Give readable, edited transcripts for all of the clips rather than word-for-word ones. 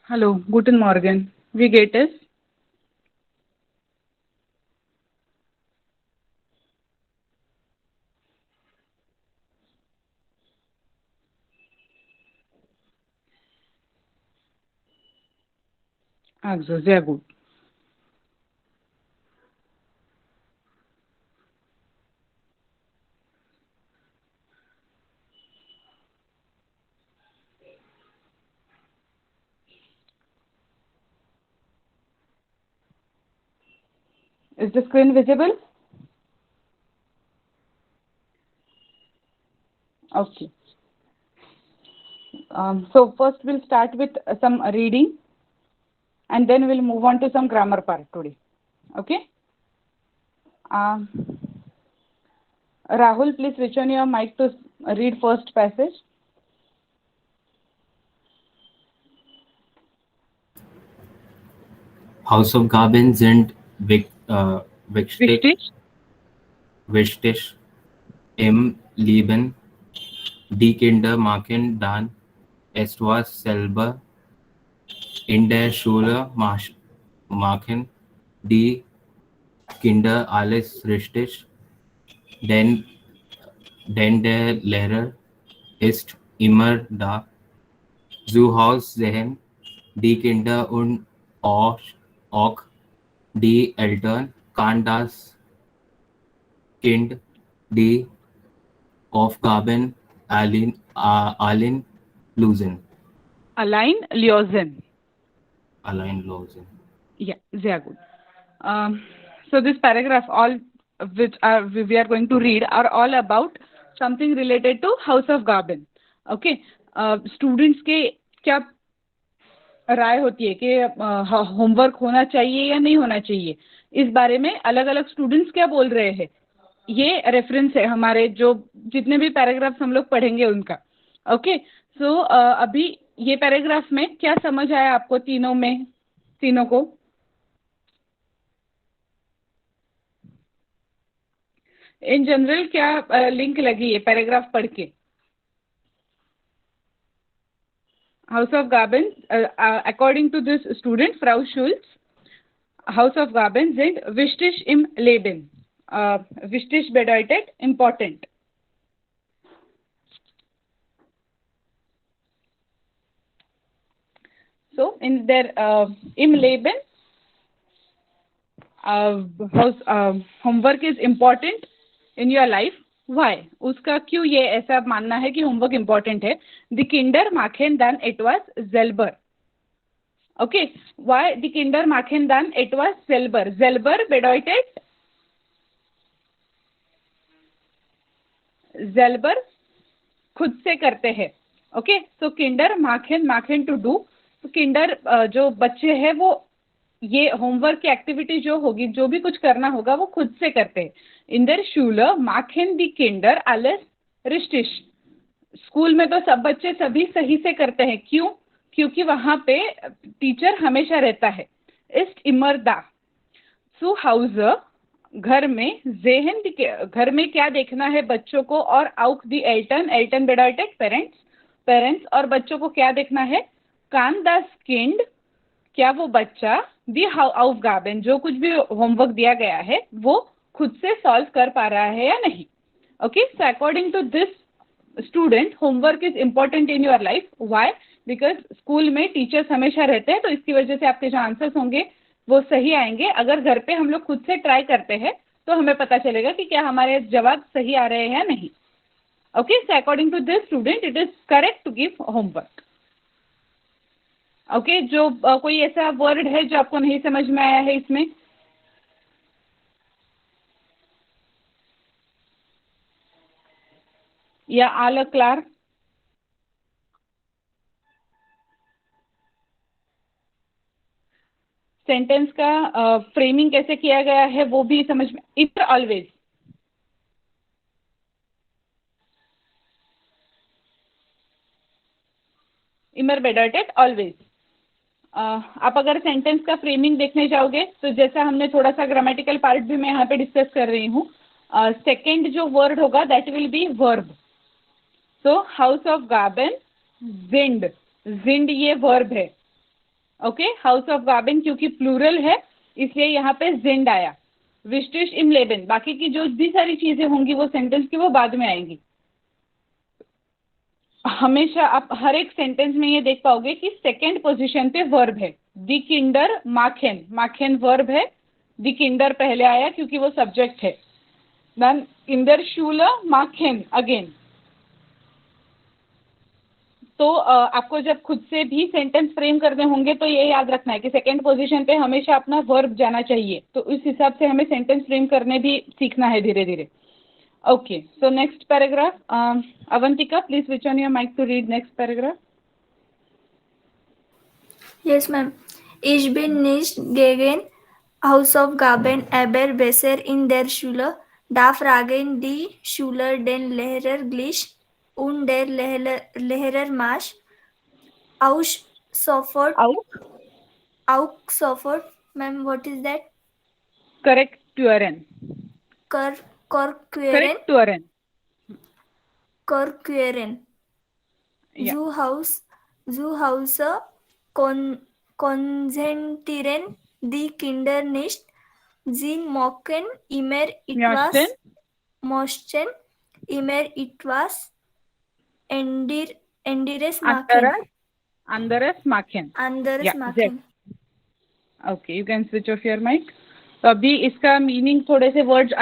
Hallo, guten Morgen. Wie geht es? Also, sehr gut. Is the screen visible? Okay. So first we'll start with some reading and then we'll move on to some grammar part today. Okay? Um, Rahul, please switch on your mic to read first passage. House of Gaben sind wichtig, Wichtig? wichtig im Leben. Die Kinder machen dann etwas selber in der Schule, machen die Kinder alles richtig, denn, denn der Lehrer ist immer da. Zu Hause sehen die Kinder und auch die Eltern kann das Kind die Aufgaben allen lösen. Allein lösen. Allein lösen. Yeah, sehr gut. So this paragraph, all which we are going to read, are all about something related to House of Gaben. Okay, students के क्या राय होती है कि homework होना चाहिए या नहीं होना चाहिए, इस बारे में अलग अलग स्टूडेंट्स क्या बोल रहे हैं. ये रेफरेंस है हमारे जो जितने भी पैराग्राफ्स हम लोग पढ़ेंगे उनका. ओके, सो अभी ये पैराग्राफ में क्या समझ आया आपको तीनों को? इन जनरल क्या लिंक लगी है पैराग्राफ पढ़ के? हाउस ऑफ गार्बन, अकॉर्डिंग टू दिस स्टूडेंट फ्राउ शुल्स, House of Gaben sind wichtig im Leben. Wichtig bedeutet important. So in their im Leben, homework is important in your life. Why? उसका क्यों ये ऐसा मानना है कि होमवर्क इम्पोर्टेंट है? The Kinder machen dann etwas selber. Okay, why the Kinder machen dann etwas selber? Selber bedeutet selber खुद से करते हैं. ओके, सो किंडर माखेन टू डू. तो किंडर जो बच्चे हैं वो ये होमवर्क की एक्टिविटी जो होगी, जो भी कुछ करना होगा वो खुद से करते हैं. इन देयर शूले माखेन दी किंडर alles richtig. स्कूल में तो सब बच्चे सभी सही से करते हैं. क्यों? क्योंकि वहां पे टीचर हमेशा रहता है. ist immer da. zu Hause, घर में, जेहन, घर में क्या देखना है बच्चों को, और आउक दी एल्टन बेडॉइटेड पेरेंट्स, और बच्चों को क्या देखना है? कान दास किंड, क्या वो बच्चा दी aufgaben, जो कुछ भी होमवर्क दिया गया है वो खुद से सॉल्व कर पा रहा है या नहीं. Okay, so according to this student, homework is important in your life. Why? Because school में टीचर्स हमेशा रहते हैं, तो इसकी वजह से आपके जो आंसर्स होंगे वो सही आएंगे. अगर घर पे हम लोग खुद से ट्राई करते हैं तो हमें पता चलेगा कि क्या हमारे जवाब सही आ रहे हैं या नहीं. Okay, so according to this student it is correct to give homework. Okay, जो कोई ऐसा वर्ड है जो आपको नहीं समझ में आया है इसमें? या आल क्लार? सेंटेंस का फ्रेमिंग कैसे किया गया है वो भी समझ में? इफ ऑलवेज, इमर बेडॉटेड ऑलवेज. आप अगर सेंटेंस का फ्रेमिंग देखने जाओगे तो जैसा हमने थोड़ा सा ग्रामेटिकल पार्ट भी मैं यहाँ पे डिस्कस कर रही हूँ. सेकेंड जो वर्ड होगा that will be verb. So हाउस ऑफ गार्बन, जिंड, जिंड ये वर्ब है. ओके, हाउस ऑफ गार्डन क्योंकि प्लूरल है इसलिए यहाँ पे जिंड आया. विस्टिश इम लेबन, बाकी की जो भी सारी चीजें होंगी वो सेंटेंस की वो बाद में आएंगी. हमेशा आप हर एक सेंटेंस में ये देख पाओगे कि सेकंड पोजीशन पे वर्ब है. दी किंडर माखेन, माखेन वर्ब है, दी किंडर पहले आया क्योंकि वो सब्जेक्ट है. Then in there शूला माखेन again. तो आपको जब खुद से भी सेंटेंस फ्रेम करने होंगे तो ये याद रखना है कि सेकंड पोजीशन पे हमेशा अपना वर्ब जाना चाहिए. तो इस हिसाब से हमें सेंटेंस फ्रेम करने भी सीखना है धीरे धीरे. Okay, so next paragraph. Avantika, please switch on your mic to read next paragraph. Yes, ma'am. Ich bin nicht gegen Hausaufgaben, aber besser in der Schule. Da fragen die Schüler den Lehrer gleich und der Lehrer macht auch sofort. Auch sofort. Ma'am, what is that? Correctueren. Correctueren. Yeah. Zu Hause konzentrieren die Kinder nicht. Sie mocken immer etwas. Mochten immer etwas anderes machen. Anderes machen. Anderes machen. Okay, you can switch off your mic. तो अभी इसका meaning थोड़े से words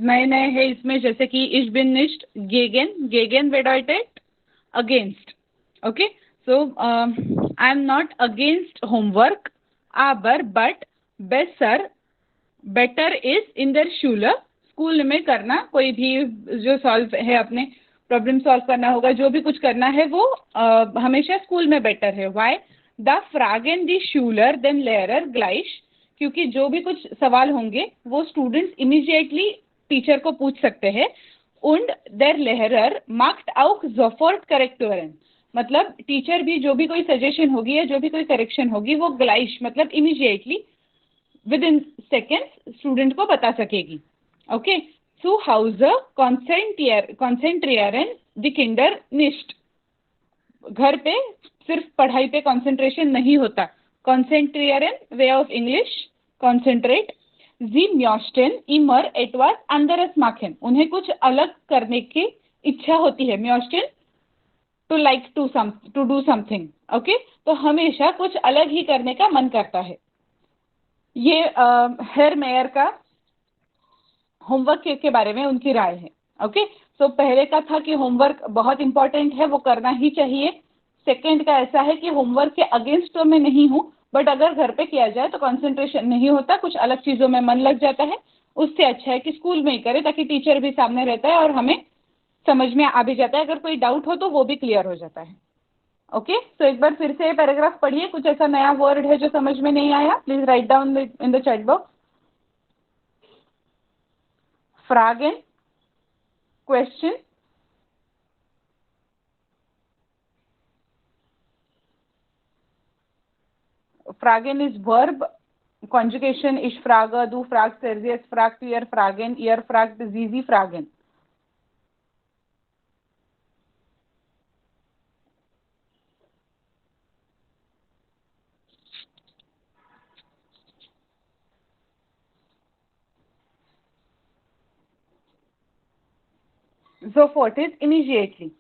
नए नए हैं इसमें, जैसे कि ich bin nicht gegen, gegen bedeutet against. Okay, so I am not against homework, aber but better is in der Schule. School में करना, कोई भी जो सॉल्व है अपने प्रॉब्लम सॉल्व करना होगा, जो भी कुछ करना है वो हमेशा स्कूल में बेटर है. Why? Da fragen die Schüler den Lehrer gleich, क्योंकि जो भी कुछ सवाल होंगे वो स्टूडेंट्स इमीडिएटली टीचर को पूछ सकते हैं. Und der Lehrer macht auch sofort Korrekturen, मतलब टीचर भी जो भी कोई सजेशन होगी या जो भी कोई करेक्शन होगी वो ग्लाइश मतलब immediately with in seconds student को बता सकेगी. Okay, zu Hause konzentrieren die Kinder nicht. घर पे सिर्फ पढ़ाई पे कंसंट्रेशन नहीं होता. Konzentrieren, way of English concentrate. Sie möchten immer etwas anderes machen. उन्हें कुछ अलग करने की इच्छा होती है. Möchten, to like to do something. Okay, तो हमेशा कुछ अलग ही करने का मन करता है. ये हेर मेयर का होमवर्क के बारे में उनकी राय है. ओके, सो पहले का था कि होमवर्क बहुत इंपॉर्टेंट है, वो करना ही चाहिए. सेकंड का ऐसा है कि होमवर्क के अगेंस्ट तो मैं नहीं हूँ, बट अगर घर पे किया जाए तो कंसंट्रेशन नहीं होता, कुछ अलग चीज़ों में मन लग जाता है. उससे अच्छा है कि स्कूल में ही करें ताकि टीचर भी सामने रहता है और हमें समझ में आ भी जाता है. अगर कोई डाउट हो तो वो भी क्लियर हो जाता है. ओके, तो एक बार फिर से पैराग्राफ पढ़िए. कुछ ऐसा नया वर्ड है जो समझ में नहीं आया, please write down in the chat box. फ्रागेन, question. Fragen is verb. Conjugation ich frage, du fragst, Sergius fragt, wir fragen, ihr fragt, sie fragen. Sofort is immediately.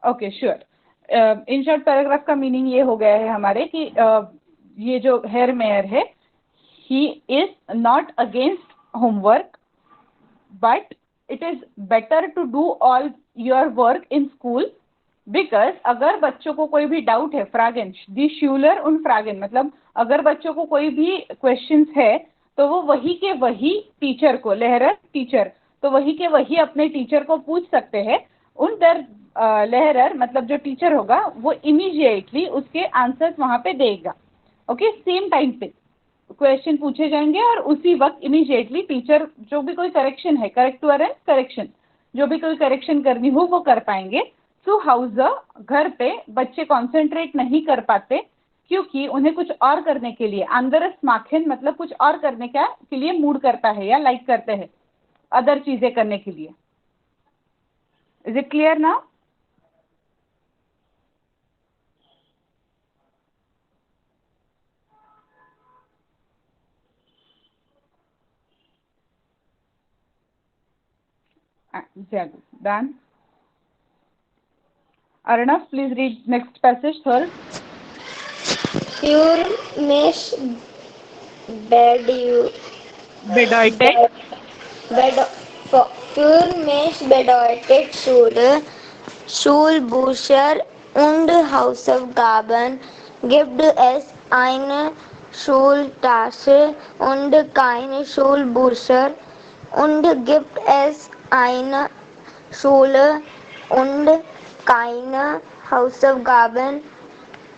Okay, sure. In short paragraph का meaning ये हो गया है हमारे कि ये जो हेर मेयर है, he is not against homework, but it is better to do all your work in school. Because अगर बच्चों को कोई भी डाउट है, फ्रागेन, दी श्यूलर उन फ्रागेन, मतलब अगर बच्चों को कोई भी क्वेश्चंस है तो वो वही के वही टीचर को, लहरर टीचर, तो वही के वही अपने टीचर को पूछ सकते हैं. उन दर लहरर मतलब जो टीचर होगा वो इमीडिएटली उसके आंसर्स वहाँ पे देगा. ओके, सेम टाइम पे क्वेश्चन पूछे जाएंगे और उसी वक्त इमीडिएटली टीचर जो भी कोई करेक्शन है, करेक्शन, जो भी कोई करेक्शन करनी हो वो कर पाएंगे. सो हाउस, घर पे बच्चे कॉन्सेंट्रेट नहीं कर पाते क्योंकि उन्हें कुछ और करने के लिए, अंदरस माखेन मतलब कुछ और करने के लिए मूड करता है या लाइक करते हैं अदर चीज़ें करने के लिए. Is it clear now? Yeah, done. Arnav, please read next passage, third. Pure mesh Bedeutet. Pure mesh bedeutet Schulbücher und Hausaufgaben gibt es eine Schultasche und keine Schulbücher und gibt es eine Schule und keine Hausaufgaben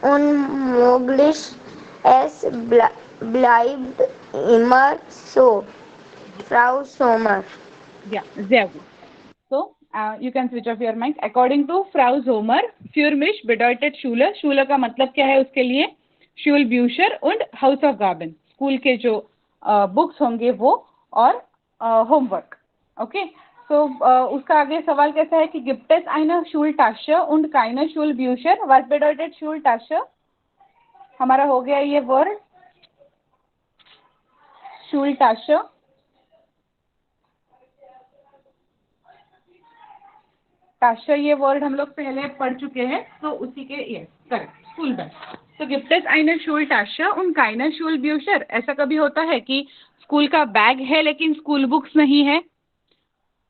unmöglich. Es bleibt immer so. Frau Sommer. Yeah, sehr gut. So, you can switch off your mic. According to Frau Sommer, für mich bedeutet Schule. Schule का मतलब क्या है उसके लिए? Schulbücher und Hausaufgaben. School के जो books होंगे वो और होमवर्क. ओके, सो उसका आगे सवाल कैसा है कि gibt es eine Schultasche und keine Schulbücher? Was bedeutet Schultasche? हमारा हो गया ये वर्ड Schultasche. टाशा ये वर्ड हम लोग पहले पढ़ चुके हैं, तो उसी के ये करेक्ट स्कूल बैग. तो gibt es eine Schultasche und keine Schulbücher? ऐसा कभी होता है कि स्कूल का बैग है लेकिन स्कूल बुक्स नहीं है.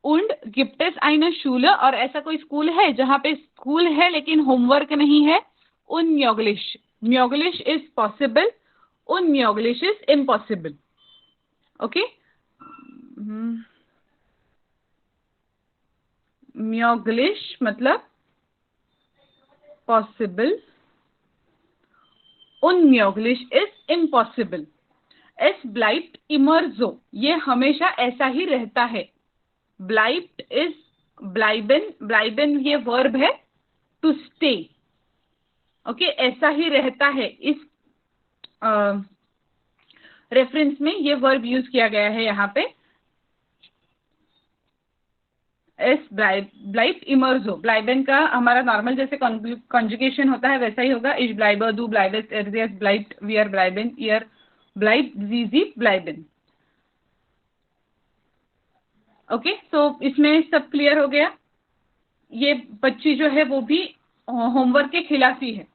Und gibt es eine Schule? और ऐसा कोई स्कूल है जहाँ पे स्कूल है लेकिन होमवर्क नहीं है. Unmöglich. Möglich is possible. Unmöglich is impossible. Okay. Möglich मतलब possible. Unmöglich is impossible. Es bleibt immer so. ये हमेशा ऐसा ही रहता है. Bleibt is bleiben. Bleiben ये वर्ब है to stay. ओके, ऐसा ही रहता है. इस रेफरेंस में ये वर्ब यूज किया गया है यहाँ पे. Es bleibt immer so. Bleiben का हमारा नॉर्मल जैसे कॉन्जुगेशन होता है वैसा ही होगा. Ich bleibe, du bleibst, es bleibt, wir bleiben, ihr bleibt, sie bleiben. Okay, so इसमें सब क्लियर हो गया. ये बच्ची जो है वो भी होमवर्क के खिलाफ ही है.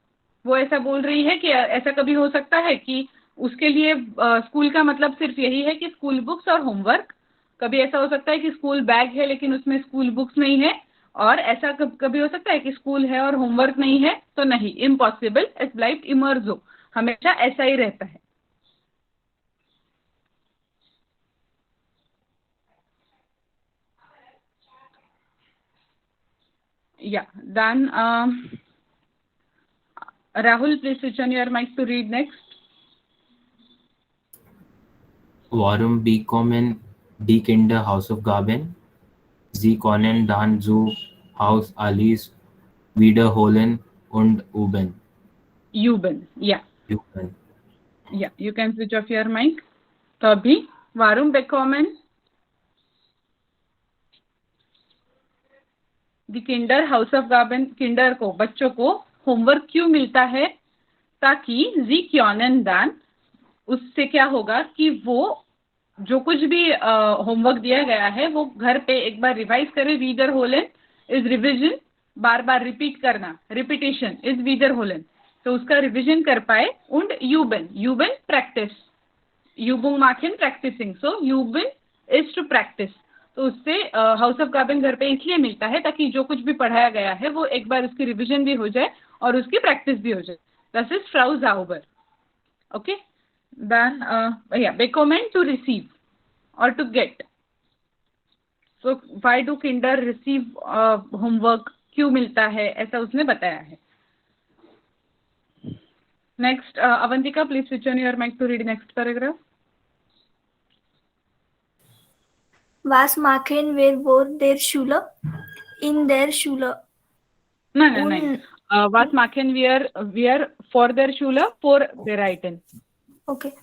वो ऐसा बोल रही है कि ऐसा कभी हो सकता है कि उसके लिए स्कूल का मतलब सिर्फ यही है कि स्कूल बुक्स और होमवर्क. कभी ऐसा हो सकता है कि स्कूल बैग है लेकिन उसमें स्कूल बुक्स नहीं है. और ऐसा कभी हो सकता है कि स्कूल है और होमवर्क नहीं है. तो नहीं, impossible. Es bleibt immer so. हमेशा ऐसा ही रहता है. Yeah, then Rahul, please switch on your mic to read next. Warum bekommen die Kinder Hausaufgaben? Sie können dann zu Haus alles wiederholen und üben. Üben, yeah. Üben. Yeah, you can switch off your mic. तो अभी warum bekommen die Kinder Hausaufgaben? Kinder को, बच्चों को homework क्यों मिलता है? ताकि sie können dann, उससे क्या होगा कि वो जो कुछ भी होमवर्क दिया गया है वो घर पे एक बार रिवाइज करे. wiederholen इज रिविजन, बार बार रिपीट करना. Repetition is wiederholen. तो उसका रिविजन कर पाए. und üben practice. übung machen practicing. so üben is to practice. तो उससे हाउसअपगाबेन घर पे इसलिए मिलता है ताकि जो कुछ भी पढ़ाया गया है वो एक बार उसकी रिविजन भी हो जाए और उसकी प्रैक्टिस भी हो जाए. दिस इज फ्राउ जाउबर. Okay, then bekommen to receive or to get. so why do kinder receive homework? क्यों मिलता है ऐसा उसने बताया है. next Avantika, please switch on your mic to read next paragraph. Was machen wir vor der Schule? In der Schule. Nein. Was machen wir vor der Schule? Vorbereiten. Okay.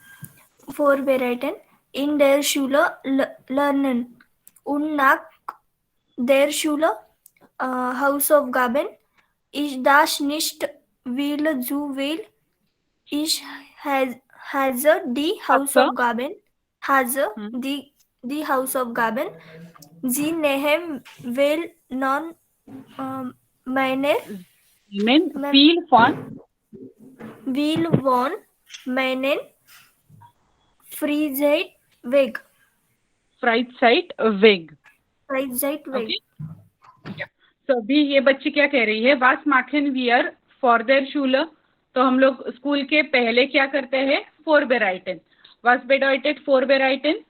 Vorbereiten. In der Schule lernen. Und nach der Schule House of Gaben. Ich das nicht will zu will. Ich hasse die House अच्छा of Gaben. Hasse die House of Gaben. Sie nehmen will non meine मीन फील फॉन will von meinen Freizeit weg. फ्राइट साइट वेग। Freizeit weg. Okay तो अभी ये बच्ची क्या कह रही है, वास माखन वियर फॉर देयर शूल। तो हम लोग स्कूल के पहले क्या करते हैं, फोर बेराइटन। वास बेडॉइटेड फोर बेराइटन,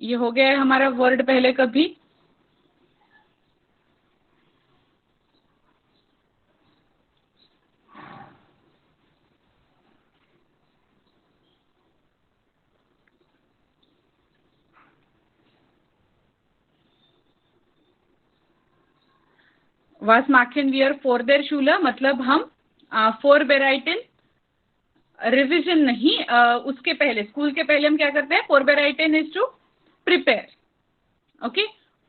ये हो गया है हमारा वर्ड पहले कभी। वास माखन वियर फॉर देयर शूल मतलब हम फोर बेराइटन रिविजन नहीं, उसके पहले स्कूल के पहले हम क्या करते हैं, फोर बेराइटन इज टू प्रिपेयर। ओके,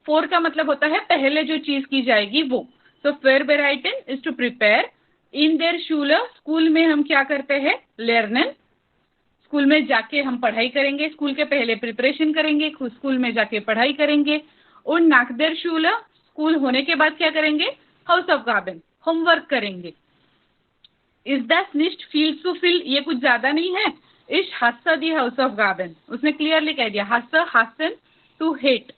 फोर का मतलब होता है पहले जो चीज की जाएगी वो। सो फोर बेराइटन इज टू प्रिपेयर इन देयर शूल, स्कूल में हम क्या करते हैं, लर्नन, स्कूल में जाके हम पढ़ाई करेंगे, स्कूल के पहले प्रिपरेशन करेंगे, स्कूल में जाके पढ़ाई करेंगे। और नाक देयर शूल, स्कूल होने के बाद क्या करेंगे, हाउस ऑफ गार्डन, होमवर्क करेंगे। इज दैट निस्ट फील टू फील, ये कुछ ज्यादा नहीं है। इस हास्सा दी हाउस ऑफ गार्डन, उसने क्लियरली कह दिया, हास्सा हासन to hate.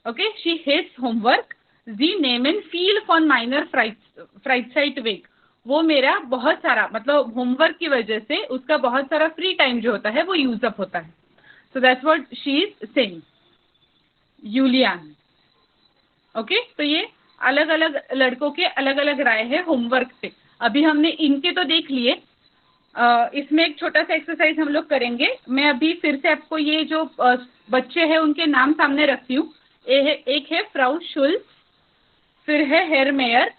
Okay, she hates homework. जी नेमन फील फॉन माइनर फ्राइसाइट वेक, वो मेरा बहुत सारा मतलब होमवर्क की वजह से उसका बहुत सारा फ्री टाइम जो होता है वो यूज अप होता है। So that's what she is saying, Julian. Okay, तो ये अलग अलग लड़कों के अलग अलग राय है होमवर्क पे। अभी हमने इनके तो देख लिए, इसमें एक छोटा सा एक्सरसाइज हम लोग करेंगे। मैं अभी फिर से आपको ये जो बच्चे हैं उनके नाम सामने रखती हूँ। एक है फ्राउ शुल्स, फिर है हेर मेयर,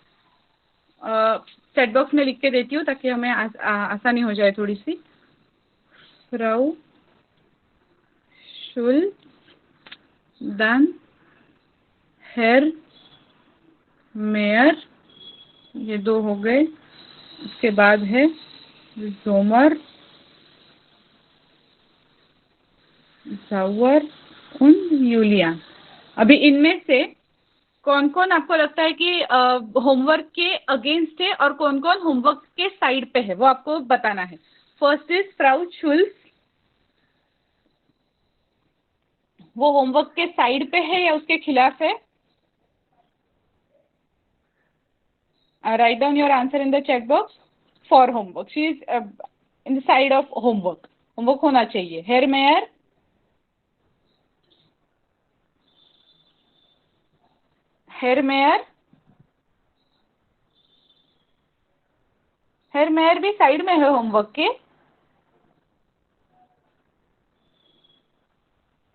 चैट बॉक्स में लिख के देती हूँ ताकि हमें आसानी हो जाए थोड़ी सी। फ्राउ शुल्स, देन हेर मेयर, ये दो हो गए। उसके बाद है जोमर, जावर und यूलियन। अभी इनमें से कौन कौन आपको लगता है कि होमवर्क के अगेंस्ट है और कौन कौन होमवर्क के साइड पे है, वो आपको बताना है। फर्स्ट इज फ्राउ शुल्स, वो होमवर्क के साइड पे है या उसके खिलाफ है? Write down your answer in the chat box. For homework, she is in the side of homework. Homework होना चाहिए। हेर मेयर, हेर मेयर, हेर मेयर भी साइड में है होमवर्क के?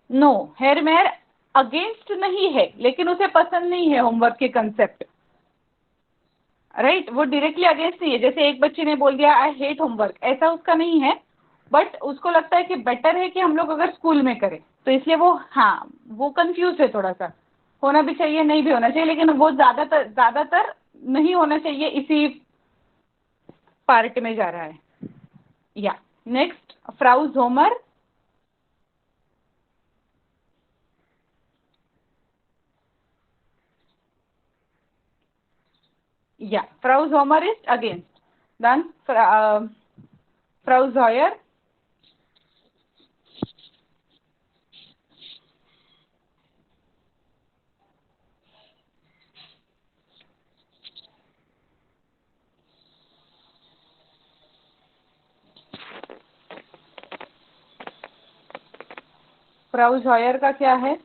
नो, हेर मेयर अगेंस्ट नहीं है, लेकिन उसे पसंद नहीं है होमवर्क के कंसेप्ट। राइट, वो डायरेक्टली अगेंस्ट नहीं है। जैसे एक बच्चे ने बोल दिया आई हेट होमवर्क, ऐसा उसका नहीं है, बट उसको लगता है कि बेटर है कि हम लोग अगर स्कूल में करें, तो इसलिए वो, हाँ, वो कंफ्यूज है थोड़ा सा। होना भी चाहिए, नहीं भी होना चाहिए, लेकिन वो ज्यादातर नहीं होना चाहिए, इसी पार्ट में जा रहा है। या नेक्स्ट फ्राउ जोमर, या फ्राउ जोमर इज अगेंस्ट। देन फ्राउ जॉयर, फ्राउ जॉयर का क्या है?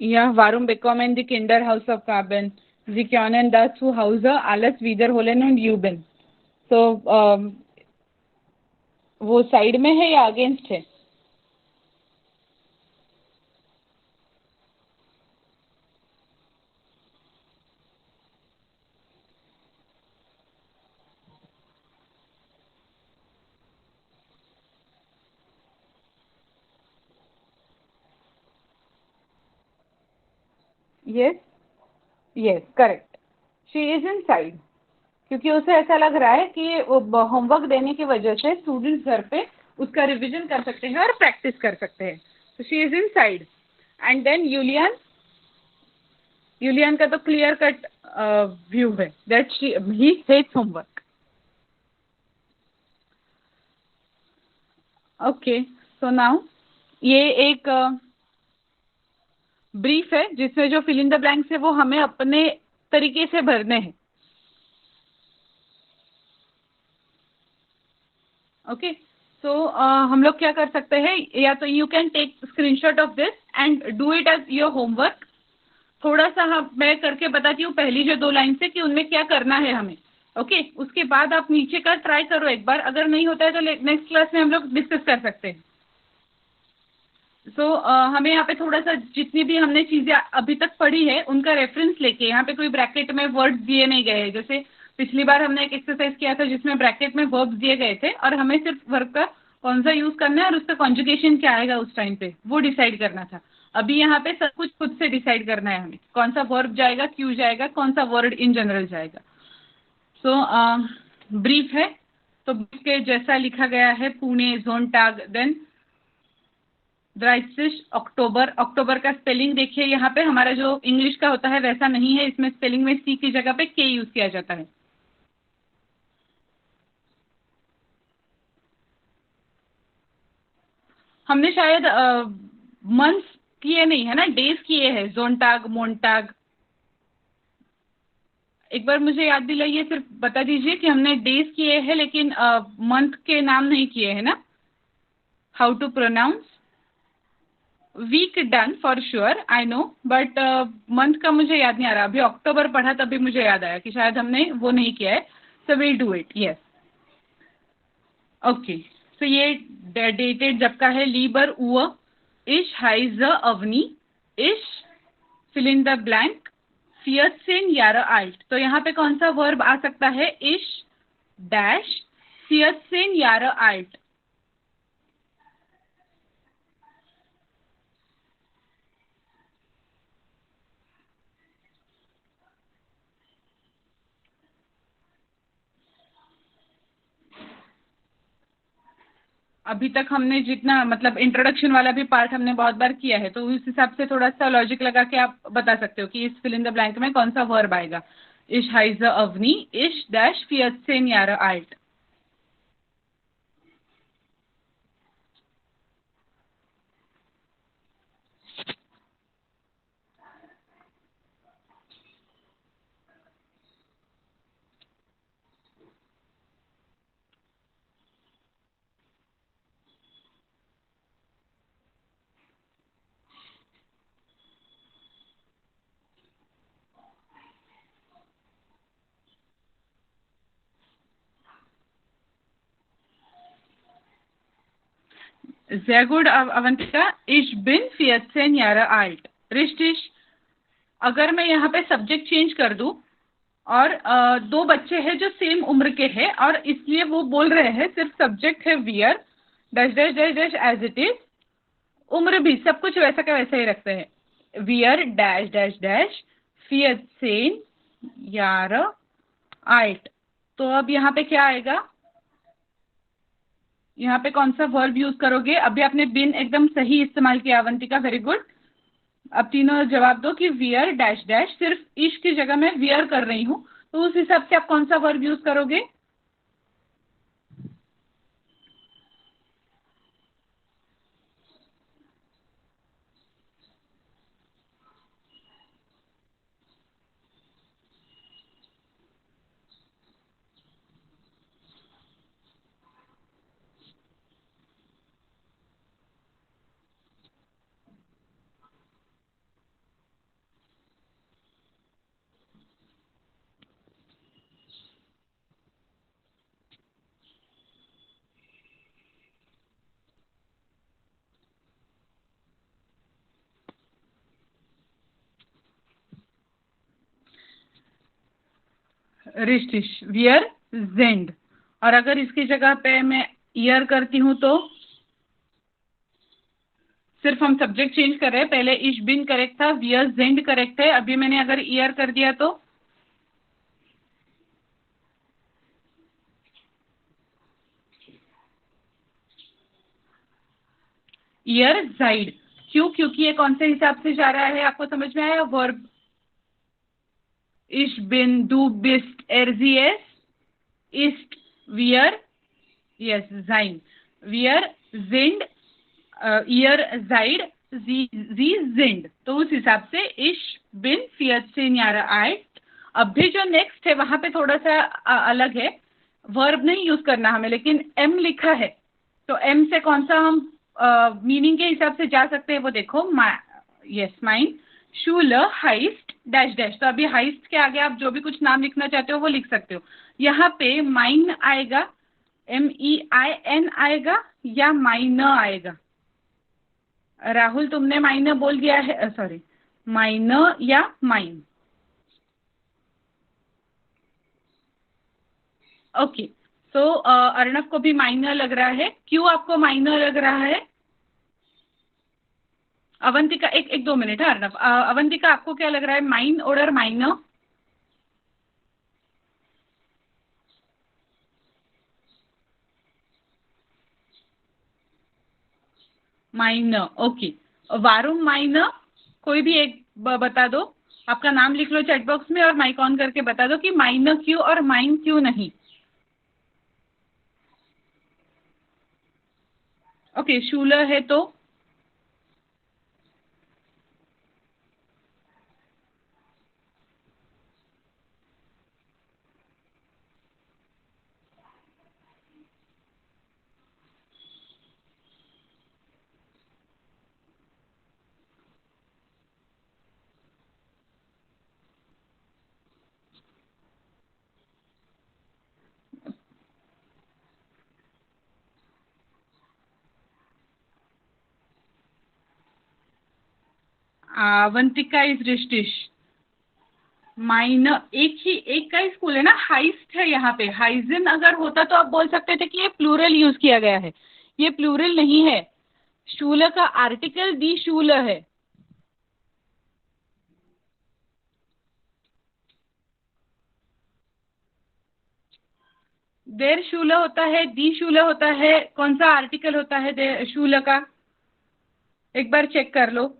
Ja, warum bekommen die Kinder Hausaufgaben? Sie können das zu Hause alles wiederholen und üben. So, वो साइड में है या अगेंस्ट है? Yes yes correct, she is in side, क्योंकि उसे ऐसा लग रहा है कि होमवर्क देने की वजह से स्टूडेंट्स घर पे उसका रिवीजन कर सकते हैं और प्रैक्टिस कर सकते हैं। तो she is in side. And then Julian, Julian का तो क्लियर कट व्यू है that he hates homework. Okay, so now ये एक ब्रीफ है जिसमें जो फिल इन द ब्लैंक्स है वो हमें अपने तरीके से भरने हैं। ओके, सो हम लोग क्या कर सकते हैं, या तो you can take screenshot of this and do it as your homework. थोड़ा सा मैं करके बताती हूँ पहली जो 2 लाइन से कि उनमें क्या करना है हमें। ओके, उसके बाद आप नीचे का ट्राई करो एक बार, अगर नहीं होता है तो नेक्स्ट क्लास में हम लोग डिस्कस कर सकते हैं। सो हमें यहाँ पे थोड़ा सा जितनी भी हमने चीज़ें अभी तक पढ़ी है उनका रेफरेंस लेके, यहाँ पे कोई ब्रैकेट में वर्ड्स दिए नहीं गए हैं। जैसे पिछली बार हमने एक एक्सरसाइज किया था जिसमें ब्रैकेट में वर्ब्स दिए गए थे और हमें सिर्फ वर्ब का कौन सा यूज़ करना है और उसका कॉन्जुगेशन क्या आएगा उस टाइम पे वो डिसाइड करना था। अभी यहाँ पे सब कुछ खुद से डिसाइड करना है हमें, कौन सा वर्ब जाएगा, क्यों जाएगा, कौन सा वर्ड इन जनरल जाएगा। सो ब्रीफ है, तो ब्रीफ के जैसा लिखा गया है पुणे ज़ोनटाग देन द्राइसिश अक्टूबर। अक्टूबर का स्पेलिंग देखिए, यहाँ पे हमारा जो इंग्लिश का होता है वैसा नहीं है, इसमें स्पेलिंग में सी की जगह पे के यूज किया जाता है। हमने शायद मंथ्स किए नहीं है ना, डेज किए हैं, जोनटाग मोन्टाग। एक बार मुझे याद दिलाइए, सिर्फ बता दीजिए कि हमने डेज किए हैं लेकिन मंथ के नाम नहीं किए हैं ना। How to pronounce week done for sure I know, but month का मुझे याद नहीं आ रहा। अभी अक्टूबर पढ़ा तभी मुझे याद आया कि शायद हमने वो नहीं किया है। So will do it, yes. Okay, so ये डेटेड जब का है, लीबर उ इश हाइज अवनी इश fill in the blank 14 Jahre alt। तो यहाँ पे कौन सा वर्ब आ सकता है, इश डैश 14 Jahre alt। अभी तक हमने जितना मतलब इंट्रोडक्शन वाला भी पार्ट हमने बहुत बार किया है, तो उस हिसाब से थोड़ा सा लॉजिक लगा के आप बता सकते हो कि इस फिल इन द ब्लैंक में कौन सा वर्ब आएगा। इश हाइज अवनी इश dash 14 Jahre alt। Sehr gut, Avantika. Ich bin 14 Jahre alt। रिश्टिश, अगर मैं यहाँ पे सब्जेक्ट चेंज कर दूँ और 2 बच्चे हैं जो सेम उम्र के हैं और इसलिए वो बोल रहे हैं, सिर्फ सब्जेक्ट है वियर dash dash dash dash as it is, उम्र भी सब कुछ वैसा का वैसा ही रखते हैं, wear dash dash dash 14 Jahre alt। तो अब यहाँ पे क्या आएगा, यहाँ पे कौन सा वर्ब यूज करोगे। अभी आपने बिन एकदम सही इस्तेमाल किया अवंतिका, वेरी गुड। अब तीनों जवाब दो कि वियर डैश डैश, सिर्फ इश की जगह मैं वियर कर रही हूँ, तो उस हिसाब से आप कौन सा वर्ब यूज करोगे। रिश्टिश वियर जेंड, और अगर इसकी जगह पे मैं ईयर करती हूँ तो सिर्फ हम सब्जेक्ट चेंज कर रहे हैं। पहले इश बिन करेक्ट था, वियर जिंड करेक्ट है, अभी मैंने अगर ईयर कर दिया तो ईयर जाइड। क्यों? क्योंकि ये कौन से हिसाब से जा रहा है, आपको समझ में आया? वर्ब इश बिन डू बिस्ट एरजीएस इस्ट वियर यस जाइन वियर जिंड ईयर जाइड जी जिंड। तो उस हिसाब से इश बिन फियर्सिन यारा आइट। अब भी जो नेक्स्ट है वहां पे थोड़ा सा अलग है, वर्ब नहीं यूज करना हमें, लेकिन एम लिखा है तो एम से कौन सा हम मीनिंग के हिसाब से जा सकते हैं वो देखो। यस माइन शूल हाइस्ट डैश डैश। तो अभी हाइस्ट के आगे आप जो भी कुछ नाम लिखना चाहते हो वो लिख सकते हो। यहाँ पे माइन आएगा, MEIN आएगा या माइन आएगा? राहुल तुमने माइन बोल दिया है, सॉरी माइन या माइन? ओके, सो अर्णव को भी माइनर लग रहा है। क्यों आपको माइनर लग रहा है? अवंतिका, एक दो मिनट है अर्णव। अवंतिका आपको क्या लग रहा है, माइन और माइनर? माइनर, ओके। वारुम माइनर, कोई भी एक बता दो। आपका नाम लिख लो चैट बॉक्स में और माइक ऑन करके बता दो कि माइनर क्यों और माइन क्यों नहीं। ओके, शूलर है तो अवंतिका इज रिस्टिश। माइनर एक का ही स्कूल है ना, हाइस्ट है यहाँ पे। हाइजिन अगर होता तो आप बोल सकते थे कि ये प्लूरल यूज किया गया है, ये प्लूरल नहीं है। शूल का आर्टिकल दी शूल है। देर शूल होता है, दी शूल होता है, कौन सा आर्टिकल होता है देर शूल का? एक बार चेक कर लो।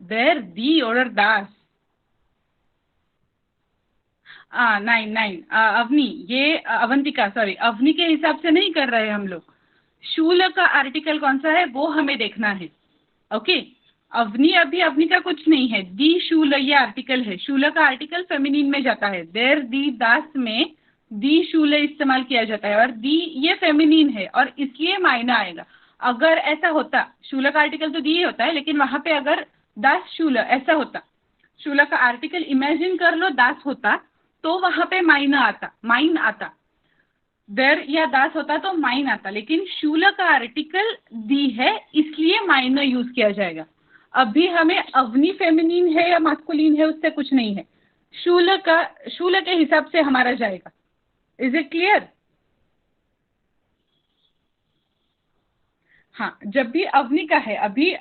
देर दी और दास। नाइन नाइन अवनी, ये अवंतिका सॉरी, अवनी के हिसाब से नहीं कर रहे हम लोग। शूल का आर्टिकल कौन सा है वो हमें देखना है। ओके, अवनी अभी अवनी का कुछ नहीं है। दी शूल ये आर्टिकल है, शूल का आर्टिकल फेमिनिन में जाता है। देर दी दास में दी शूल इस्तेमाल किया जाता है और दी ये फेमिनिन है और इसलिए मायना आएगा। अगर ऐसा होता, शूल का आर्टिकल तो दी होता है, लेकिन वहां पे अगर दास शूल ऐसा होता, शूल का आर्टिकल इमेजिन कर लो दास होता तो वहां पे माइन आता। देर या दास होता तो माइन आता, लेकिन शूल का आर्टिकल दी है इसलिए माइन यूज किया जाएगा। अभी हमें अवनी फेमिनिन है या मास्कुलिन है उससे कुछ नहीं है, शूल के हिसाब से हमारा जाएगा। Is it clear? हाँ, जब भी अवनी का है, अभी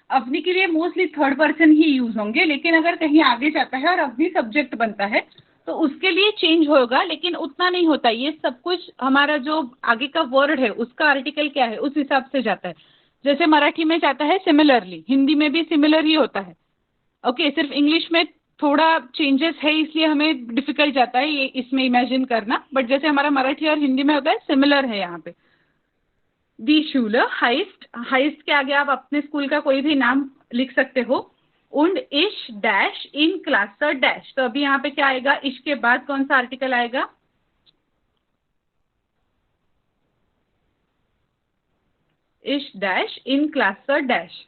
अवनी के लिए मोस्टली थर्ड पर्सन ही यूज होंगे, लेकिन अगर कहीं आगे जाता है और अवनी सब्जेक्ट बनता है तो उसके लिए चेंज होगा, लेकिन उतना नहीं होता। ये सब कुछ हमारा जो आगे का वर्ड है उसका आर्टिकल क्या है उस हिसाब से जाता है। जैसे मराठी में जाता है सिमिलरली, हिंदी में भी सिमिलर ही होता है। ओके, सिर्फ इंग्लिश में थोड़ा चेंजेस है इसलिए हमें डिफिकल्ट जाता है ये इसमें इमेजिन करना, बट जैसे हमारा मराठी और हिंदी में होता है सिमिलर है यहाँ पे। दी शूल हाइस्ट, हाइस्ट के आगे आप अपने स्कूल का कोई भी नाम लिख सकते हो। उंड इश डैश इन क्लास डैश। तो अभी यहाँ पे क्या आएगा, इश के बाद कौन सा आर्टिकल आएगा? इश dash in class dash.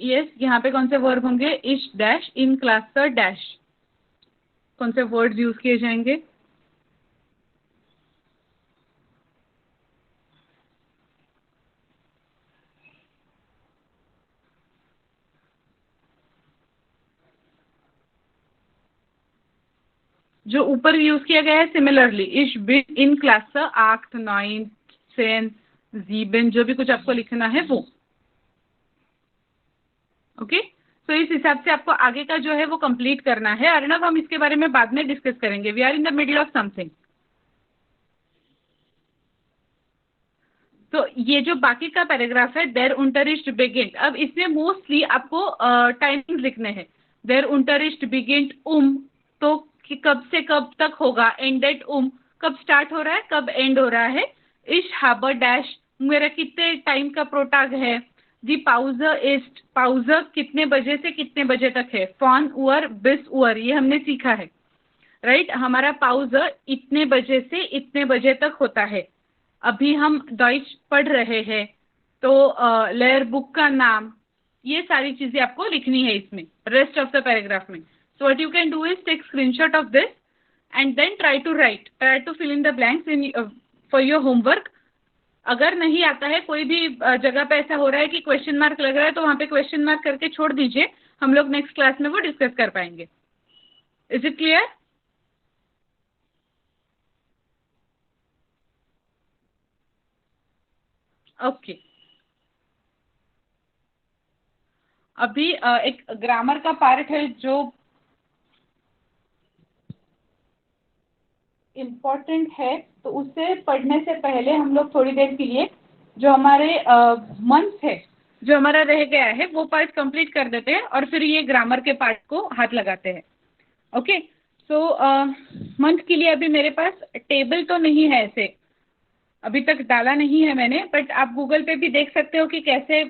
Yes, यहाँ पे कौन से वर्ब होंगे? इश dash in class the dash, कौन से वर्ड्स यूज किए जाएंगे? जो ऊपर यूज किया गया है सिमिलरली, इश बिन इन क्लास आठ नाइन सेन जीबन, जो भी कुछ आपको लिखना है वो। ओके, तो इस हिसाब से आपको आगे का जो है वो कंप्लीट करना है। अर्णव, हम इसके बारे में बाद में डिस्कस करेंगे, we are in the middle of something. तो ये जो बाकी का पैराग्राफ है, देर unterricht beginnt, अब इसमें मोस्टली आपको टाइमिंग लिखने हैं। देर unterricht beginnt तो कि कब से कब तक होगा, एंडेड कब स्टार्ट हो रहा है, कब एंड हो रहा है। इश हाबर डैश, मेरा कितने टाइम का प्रोटाग है। दी पाउजर इस्ट, पाउजर कितने बजे से कितने बजे तक है। फॉन उअर बिस उअर, ये हमने सीखा है, राइट। हमारा पाउजर इतने बजे से इतने बजे तक होता है। अभी हम डॉइच पढ़ रहे हैं, तो लेयर बुक का नाम, ये सारी चीजें आपको लिखनी है इसमें, रेस्ट ऑफ द पैराग्राफ में। So what you can do is take screenshot of this and then try to fill in the blanks in for your homework. अगर नहीं आता है, कोई भी जगह पे ऐसा हो रहा है कि क्वेश्चन मार्क लग रहा है, तो वहां पे क्वेश्चन मार्क करके छोड़ दीजिए, हम लोग नेक्स्ट क्लास में वो डिस्कस कर पाएंगे। Is it clear? ओके, अभी एक ग्रामर का पार्ट है जो इम्पोर्टेंट है, तो उसे पढ़ने से पहले हम लोग थोड़ी देर के लिए जो हमारे मंथ है, जो हमारा रह गया है, वो पार्ट कंप्लीट कर देते हैं और फिर ये ग्रामर के पार्ट को हाथ लगाते हैं। ओके, सो मंथ के लिए अभी मेरे पास टेबल तो नहीं है, ऐसे अभी तक डाला नहीं है मैंने, बट आप गूगल पे भी देख सकते हो कि कैसे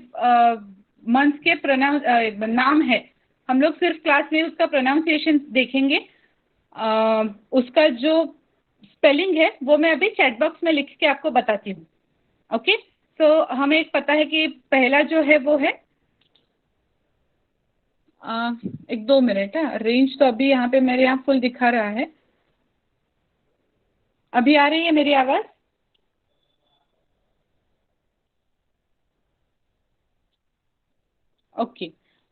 मंथ के नाम है। हम लोग सिर्फ क्लास में उसका प्रोनाउंसिएशन देखेंगे। उसका जो स्पेलिंग है वो मैं अभी चैट बॉक्स में लिख के आपको बताती हूँ। ओके, सो हमें एक पता है कि पहला जो है वो है, एक 2 मिनट है, रेंज तो अभी यहाँ पे मेरे यहाँ फुल दिखा रहा है। अभी आ रही है मेरी आवाज़? ओके,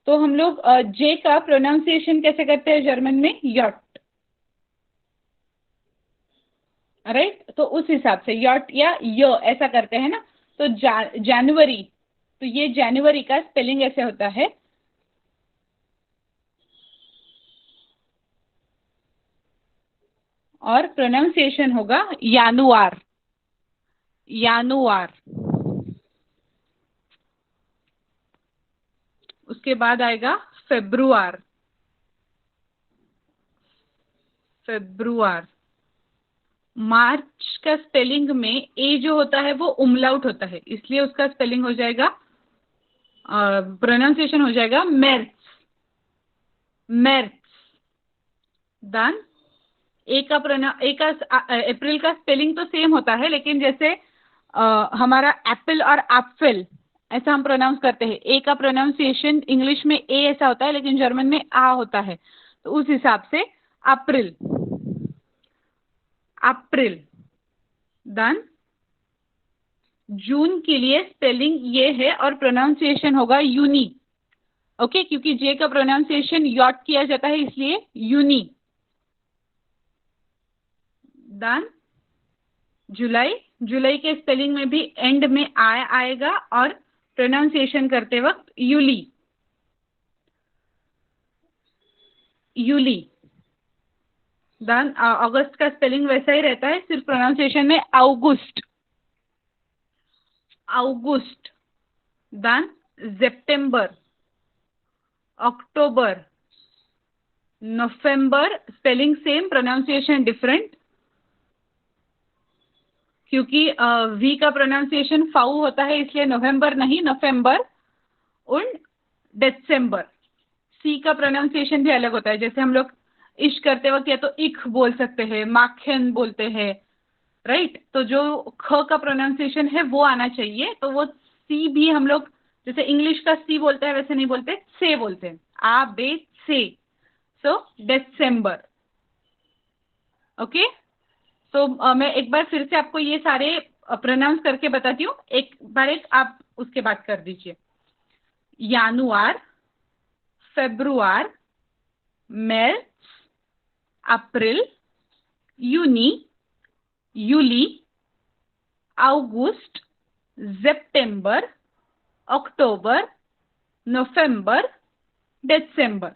तो हम लोग जे का प्रोनाउंसिएशन कैसे करते हैं जर्मन में? Yacht, right. तो उस हिसाब से यॉट या य ऐसा करते हैं ना। तो जनवरी, तो ये जनवरी का स्पेलिंग ऐसे होता है, और प्रोनाउंसिएशन होगा यानुआर, यानुआर। उसके बाद आएगा फेब्रुआर, फेब्रुआर। मार्च का स्पेलिंग में ए जो होता है वो उमलाउट होता है, इसलिए उसका स्पेलिंग हो जाएगा, प्रोनाउंसिएशन हो जाएगा मेर्च, मेर्च। डन। ए का अप्रैल का स्पेलिंग तो सेम होता है, लेकिन जैसे हमारा एप्पल और एप्पल ऐसा हम प्रोनाउंस करते हैं। ए का प्रोनाउंसिएशन इंग्लिश में ए ऐसा होता है, लेकिन जर्मन में आ होता है, तो उस हिसाब से अप्रैल, अप्रैल। डन। जून के लिए स्पेलिंग ये है और प्रोनाउंसिएशन होगा यूनी। ओके, क्योंकि जे का प्रोनाउंसिएशन यॉट किया जाता है, इसलिए यूनी। डन। जुलाई, जुलाई के स्पेलिंग में भी एंड में आय आएगा और प्रोनाउंसिएशन करते वक्त यूली, यूली। डन। अगस्त का स्पेलिंग वैसा ही रहता है, सिर्फ प्रोनाउंसिएशन में अगस्त, अगस्त। डन। सितंबर, अक्टूबर, नवंबर, स्पेलिंग सेम, प्रोनाउंसिएशन डिफरेंट, क्योंकि वी का प्रोनाउंसिएशन फाउ होता है, इसलिए नवंबर नहीं, नवंबर। और दिसंबर, सी का प्रोनाउंसिएशन भी अलग होता है। जैसे हम लोग इश करते वक्त या तो इख बोल सकते हैं, माखन बोलते हैं, राइट। तो जो ख का प्रोनाउंसिएशन है वो आना चाहिए, तो वो सी भी हम लोग जैसे इंग्लिश का सी बोलते हैं वैसे नहीं बोलते, से बोलते हैं, आ बे से, सो दिसंबर। ओके, तो मैं एक बार फिर से आपको ये सारे प्रोनाउंस करके बताती हूँ, एक बार एक आप उसके बाद कर दीजिए। यानुआर, फेब्रुआर, मार्च, अप्रैल, यूनी, यूली, अगस्त, सितंबर, अक्टूबर, नवंबर, दिसंबर।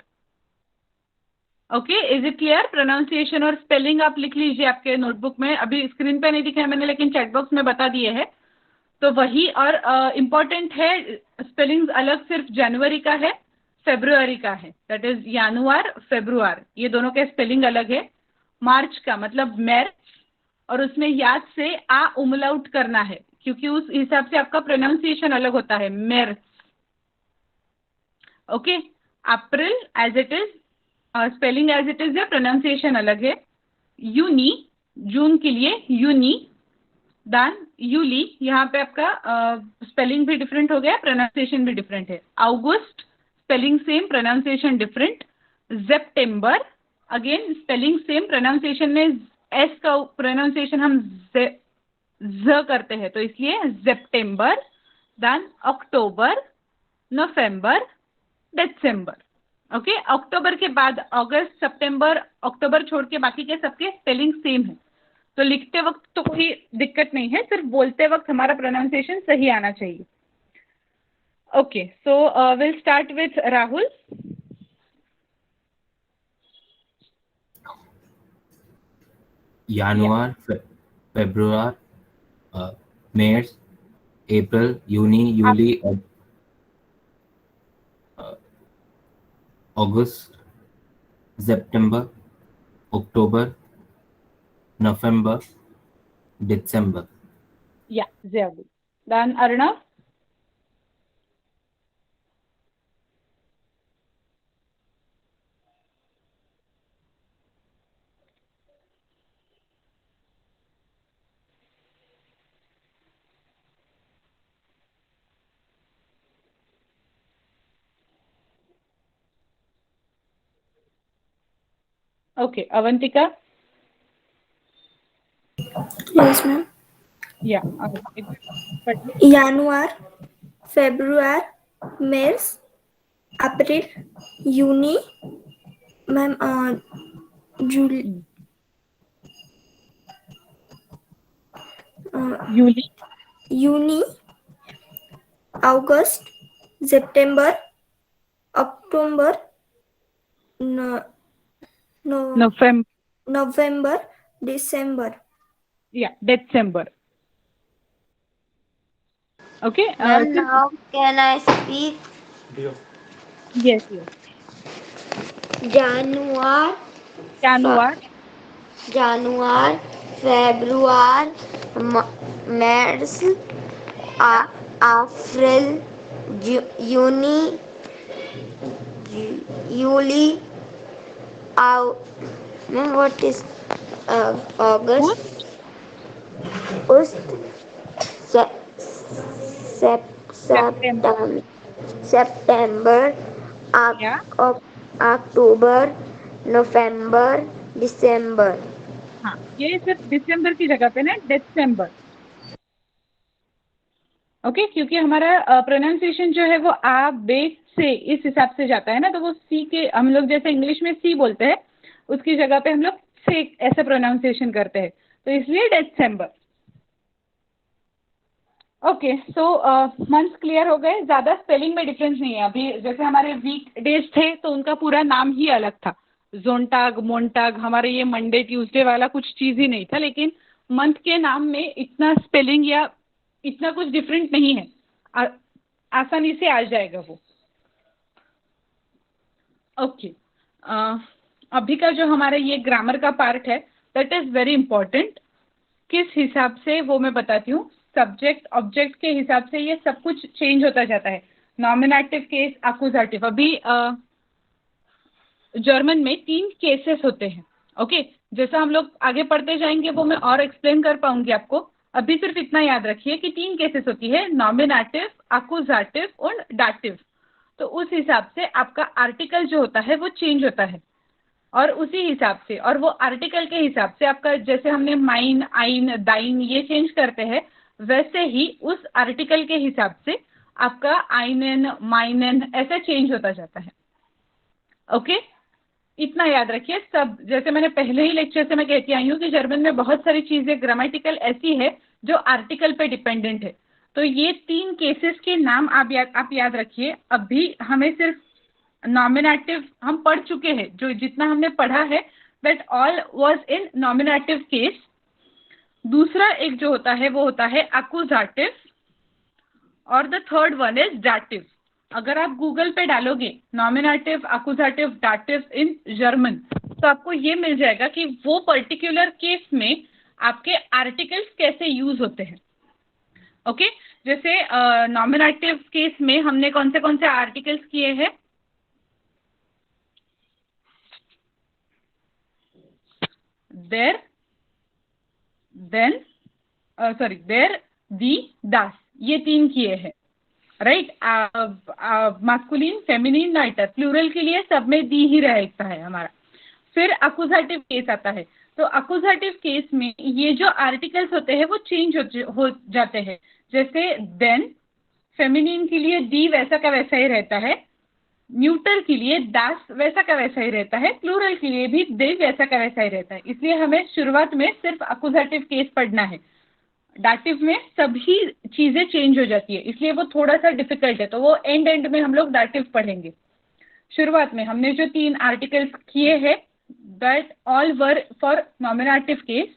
Okay, is it clear? Pronunciation और स्पेलिंग आप लिख लीजिए आपके नोटबुक में, अभी स्क्रीन पे नहीं दिखा है मैंने, लेकिन चैट बॉक्स में बता दिए हैं तो वही। और इम्पॉर्टेंट है, स्पेलिंग अलग सिर्फ जनवरी का है, फेब्रुआरी का है, दैट इज यानुआर, फेब्रुआर, ये दोनों के स्पेलिंग अलग है। मार्च का मतलब मार्च, और उसमें याद से आ उमलाउट करना है क्योंकि उस हिसाब से आपका प्रोनाउंसिएशन अलग होता है, मार्च। ओके, अप्रैल as it is, spelling as it is है, प्रोनाउंसिएशन अलग है। यूनी, जून के लिए यूनी, दान यूली, यहाँ पे आपका स्पेलिंग भी डिफरेंट हो गया, प्रोनाउंसिएशन भी डिफरेंट है। अगस्त, स्पेलिंग सेम, प्रोनाउंसिएशन डिफरेंट। सितंबर, अगेन स्पेलिंग सेम, प्रोनाउंसिएशन में एस का प्रोनाउंसिएशन हम ज करते हैं तो इसलिए सितंबर। देन अक्टूबर, नवंबर, दिसंबर। ओके, अक्टूबर के बाद अगस्त, सितंबर, अक्टूबर छोड़ के बाकी के सबके स्पेलिंग सेम है, तो लिखते वक्त तो कोई दिक्कत नहीं है, सिर्फ बोलते वक्त हमारा प्रोनाउंसिएशन सही आना चाहिए। Okay, so will start with Rahul. January, February, March, April, Juni, July, August, September, October, November, December. Yeah, Ziyad. Then Arnav. Okay, Avantika. Yes, ma'am. Yeah. January, February, March, April, Juni, ma'am, July, Yuli. Juni, August, September, October, November. November, December. Yeah, December. Okay. Ma'am, now can I speak? Yes, yes. January, January, February, March, April, Juni, July, ma'am, what is August, September, yeah. October, November, December. हाँ, ये सिर्फ दिसंबर की जगह पे ना दिसंबर। Okay, क्योंकि हमारा pronunciation जो है वो आ बे से इस हिसाब से जाता है ना, तो वो सी के, हम लोग जैसे इंग्लिश में सी बोलते हैं उसकी जगह पे हम लोग से ऐसे प्रोनाउंसिएशन करते हैं, तो इसलिए दिसंबर। ओके, सो मंथ्स क्लियर हो गए, ज़्यादा स्पेलिंग में डिफरेंस नहीं है। अभी जैसे हमारे वीक डेज थे तो उनका पूरा नाम ही अलग था, जोनटाग, मोन्टाग, हमारे ये मंडे ट्यूसडे वाला कुछ चीज़ ही नहीं था, लेकिन मंथ के नाम में इतना स्पेलिंग या इतना कुछ डिफरेंट नहीं है, आसानी से आ जाएगा वो। ओके, अभी का जो हमारा ये ग्रामर का पार्ट है दैट इज़ वेरी इंपॉर्टेंट। किस हिसाब से वो मैं बताती हूँ, सब्जेक्ट ऑब्जेक्ट के हिसाब से ये सब कुछ चेंज होता जाता है। नॉमिनेटिव केस, अक्यूजेटिव, अभी जर्मन में 3 केसेस होते हैं। ओके, जैसा हम लोग आगे पढ़ते जाएंगे वो मैं और एक्सप्लेन कर पाऊंगी आपको। अभी सिर्फ इतना याद रखिए कि 3 केसेस होती है, नॉमिनेटिव, अकुजाटिव और डाटिव। तो उस हिसाब से आपका आर्टिकल जो होता है वो चेंज होता है, और उसी हिसाब से, और वो आर्टिकल के हिसाब से आपका, जैसे हमने माइन, आइन, दाइन ये चेंज करते हैं, वैसे ही उस आर्टिकल के हिसाब से आपका आइनन, माइनन ऐसा चेंज होता जाता है। ओके, इतना याद रखिए सब। जैसे मैंने पहले ही लेक्चर से मैं कहती आई हूँ कि जर्मन में बहुत सारी चीजें ग्रामेटिकल ऐसी है जो आर्टिकल पे डिपेंडेंट है। तो ये 3 केसेस के नाम आप याद रखिए। अभी हमें सिर्फ नॉमिनेटिव हम पढ़ चुके हैं, जो जितना हमने पढ़ा है that all was in nominative case. दूसरा एक जो होता है वो होता है अकुजाटिव, और the third one is dative. अगर आप गूगल पे डालोगे नॉमिनेटिव, अकुजाटिव, डाटिव इन जर्मन, तो आपको ये मिल जाएगा कि वो पर्टिकुलर केस में आपके आर्टिकल्स कैसे यूज होते हैं। ओके, जैसे नॉमिनेटिव केस में हमने कौन से आर्टिकल्स किए हैं? देर, देन, सॉरी, देर, दी, दास, ये 3 किए हैं, right. Masculine, feminine, neuter, plural के लिए सब में दी ही रहता है हमारा। फिर अकुजाटिव केस आता है। तो अकुजाटिव केस में ये जो आर्टिकल्स होते हैं वो चेंज हो जाते हैं। जैसे देन, फेमिनिन के लिए दी वैसा का वैसा ही रहता है, न्यूटर के लिए दास वैसा का वैसा ही रहता है, प्लूरल के लिए भी दे वैसा का वैसा ही रहता है। इसलिए हमें शुरुआत में सिर्फ अकुजाटिव केस पढ़ना है। डाटिव में सभी चीजें चेंज हो जाती है, इसलिए वो थोड़ा सा डिफिकल्ट है, तो वो एंड में हम लोग डाटिव पढ़ेंगे। शुरुआत में हमने जो 3 आर्टिकल्स किए हैं that all were for nominative case.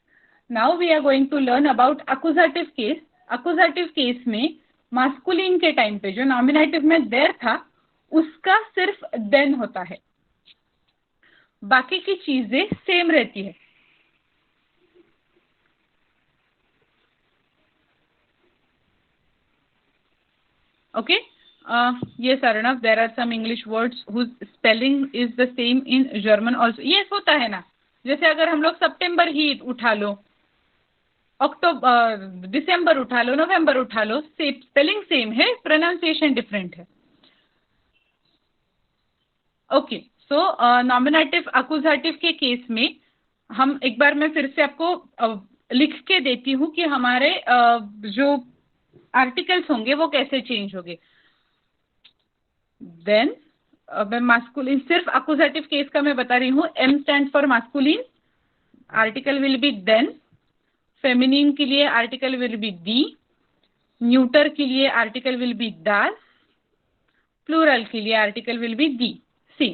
Now we are going to learn about accusative case. Accusative case में मास्कुलिन के टाइम पे जो नॉमिनेटिव में देर था उसका सिर्फ देन होता है, बाकी की चीजें सेम रहती है। Okay, yes Arnav, there are some English words whose spelling is the same in German also. Yes, होता है ना। जैसे अगर हम लोग सितंबर ही उठा लो, अक्टूबर, दिसंबर उठा लो, नवंबर उठा लो, स्पेलिंग सेम है, प्रोनाउंसिएशन डिफरेंट है। ओके, सो नॉमिनेटिव अकुजाटिव के केस में हम एक बार मैं फिर से आपको लिख के देती हूँ कि हमारे जो आर्टिकल्स होंगे वो कैसे चेंज होंगे। देन, मैं मास्कुलिन, सिर्फ अकुजाटिव केस का मैं बता रही हूँ। M stand for masculine, article will be देन। फेमिनिन के लिए आर्टिकल विल बी दी। न्यूटर के लिए आर्टिकल विल बी दास। प्लूरल के लिए आर्टिकल विल बी दी, सी।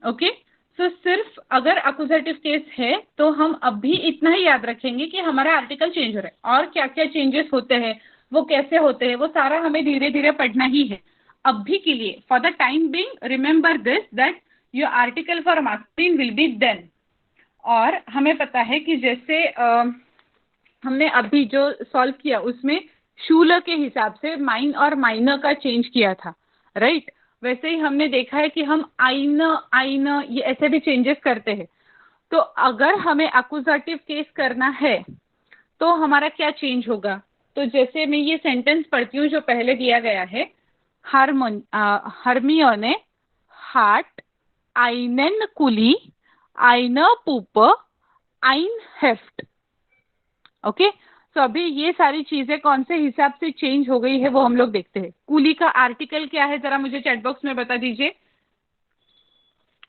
ओके, सो सिर्फ अगर अकुजाटिव केस है तो हम अभी इतना ही याद रखेंगे कि हमारा आर्टिकल चेंज हो रहा है, और क्या क्या चेंजेस होते हैं, वो कैसे होते हैं, वो सारा हमें धीरे धीरे पढ़ना ही है। अभी के लिए for the time being remember this that your article for masculine will be देन। और हमें पता है कि जैसे हमने अभी जो सॉल्व किया उसमें शूलर के हिसाब से माइन और माइनर का चेंज किया था, राइट। वैसे ही हमने देखा है कि हम आइन ये ऐसे भी चेंजेस करते हैं। तो अगर हमें अकुजाटिव केस करना है तो हमारा क्या चेंज होगा? तो जैसे मैं ये सेंटेंस पढ़ती हूँ जो पहले दिया गया है, हर्मियोने हार्ट einen Kuli, eine Puppe, ein Heft। Okay, तो अभी ये सारी चीजें कौन से हिसाब से चेंज हो गई है वो हम लोग देखते हैं। कुली का आर्टिकल क्या है जरा मुझे चैट बॉक्स में बता दीजिए।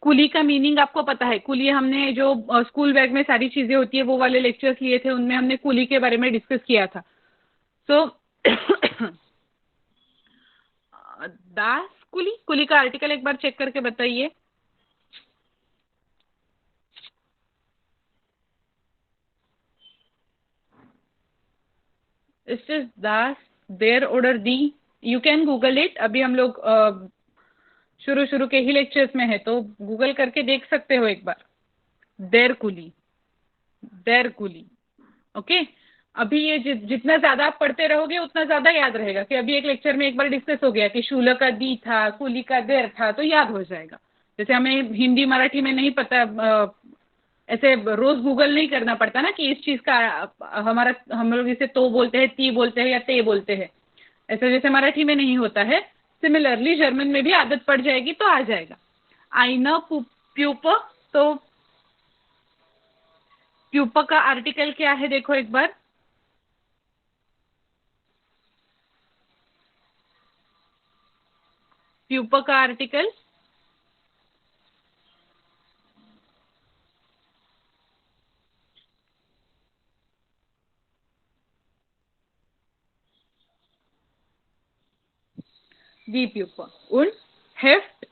कुली का मीनिंग आपको पता है? कुली हमने जो स्कूल बैग में सारी चीजें होती है वो वाले लेक्चर्स लिए थे, उनमें हमने कुली के बारे में डिस्कस किया था। सो दास कुली, कुली का आर्टिकल एक बार चेक करके बताइए। It is das, their oder die. You can Google it। अभी हम लोग शुरू के ही लेक्चर्स में है तो गूगल करके देख सकते हो एक बार। देर कुली, देर कुली। ओके, अभी ये जितना ज्यादा आप पढ़ते रहोगे उतना ज्यादा याद रहेगा कि अभी एक लेक्चर में एक बार डिस्कस हो गया कि शूलर का दी था, कुली का देर था, तो याद हो जाएगा। जैसे हमें हिंदी मराठी में नहीं पता ऐसे रोज गूगल नहीं करना पड़ता ना कि इस चीज का हम लोग इसे तो बोलते हैं, ती बोलते हैं या ते बोलते हैं, ऐसा जैसे मराठी में नहीं होता है। सिमिलरली जर्मन में भी आदत पड़ जाएगी तो आ जाएगा। आईना प्यूप, तो प्यूप का आर्टिकल क्या है देखो एक बार। प्यूप का आर्टिकल दी प्यूप und Heft